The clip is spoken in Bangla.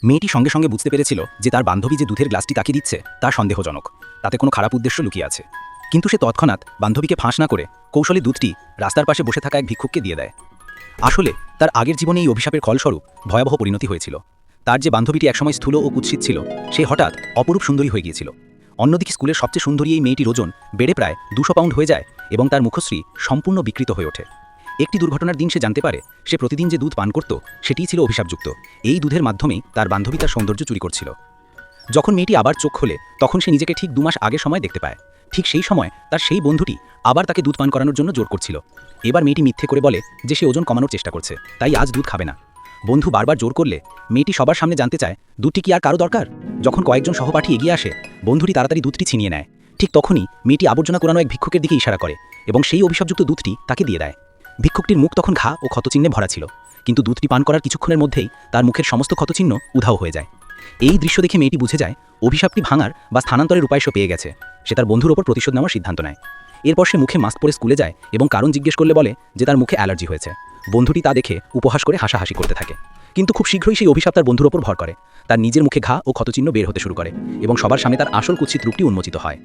মেয়েটি সঙ্গে সঙ্গে বুঝতে পেরেছিল যে তার বান্ধবী যে দুধের গ্লাসটি তাকে দিচ্ছে তা সন্দেহজনক, তাতে কোনো খারাপ উদ্দেশ্য লুকিয়ে আছে। কিন্তু সে তৎক্ষণাৎ বান্ধবীকে ফাঁস না করে কৌশলে দুধটি রাস্তার পাশে বসে থাকা এক ভিক্ষুককে দিয়ে দেয়। আসলে তার আগের জীবনে এই অভিশাপের ফলস্বরূপ ভয়াবহ পরিণতি হয়েছিল। তার যে বান্ধবীটি একসময় স্থূল ও কুৎসিত ছিল, সে হঠাৎ অপরূপ সুন্দরী হয়ে গিয়েছিল। অন্যদিকে স্কুলের সবচেয়ে সুন্দরী এই মেয়েটির ওজন বেড়ে প্রায় 200 পাউন্ড হয়ে যায় এবং তার মুখশ্রী সম্পূর্ণ বিকৃত হয়ে ওঠে। একটি দুর্ঘটনার দিন সে জানতে পারে সে প্রতিদিন যে দুধ পান করত সেটিই ছিল অভিশাপযুক্ত। এই দুধের মাধ্যমেই তার বান্ধবী তার সৌন্দর্য চুরি করছিল। যখন মেয়েটি আবার চোখ খোলে তখন সে নিজেকে ঠিক 2 মাস আগের সময় দেখতে পায়। ঠিক সেই সময় তার সেই বন্ধুটি আবার তাকে দুধ পান করানোর জন্য জোর করছিল। এবার মেয়েটি মিথ্যে করে বলে যে সে ওজন কমানোর চেষ্টা করছে, তাই আজ দুধ খাবে না। বন্ধু বারবার জোর করলে মেয়েটি সবার সামনে জানতে চায় দুধটি কি আর কারো দরকার। যখন কয়েকজন সহপাঠী এগিয়ে আসে, বন্ধুটি তাড়াতাড়ি দুধটি ছিনিয়ে নেয়। ঠিক তখনই মেয়েটি আবর্জনা কোরানো এক ভিক্ষুকের দিকে ইশারা করে এবং সেই অভিশাপযুক্ত দুধটি তাকে দিয়ে দেয়। ভিক্ষুকটির মুখ তখন ঘা ও ক্ষতচিহ্নে ভরা ছিল, কিন্তু দুধটি পান করার কিছুক্ষণের মধ্যেই তার মুখের সমস্ত ক্ষতচিহ্ন উধাও হয়ে যায়। এই দৃশ্য দেখে মেয়েটি বুঝে যায় অভিশাপটি ভাঙার বা স্থানান্তরের উপায় সে পেয়ে গেছে। সে তার বন্ধুর ওপর প্রতিশোধ নেওয়ার সিদ্ধান্ত নেয়। এরপর সে মুখে মাস্ক পরে স্কুলে যায় এবং কারণ জিজ্ঞেস করলে বলে যে তার মুখে অ্যালার্জি হয়েছে। বন্ধুটি তা দেখে উপহাস করে হাসাহাসি করতে থাকে, কিন্তু খুব শীঘ্রই সেই অভিশাপ তার বন্ধুর ওপর ভর করে। তার নিজের মুখে ঘা ও ক্ষতচিহ্ন বের হতে শুরু করে এবং সবার সামনে তার আসল কুৎসিত রূপটি উন্মোচিত হয়।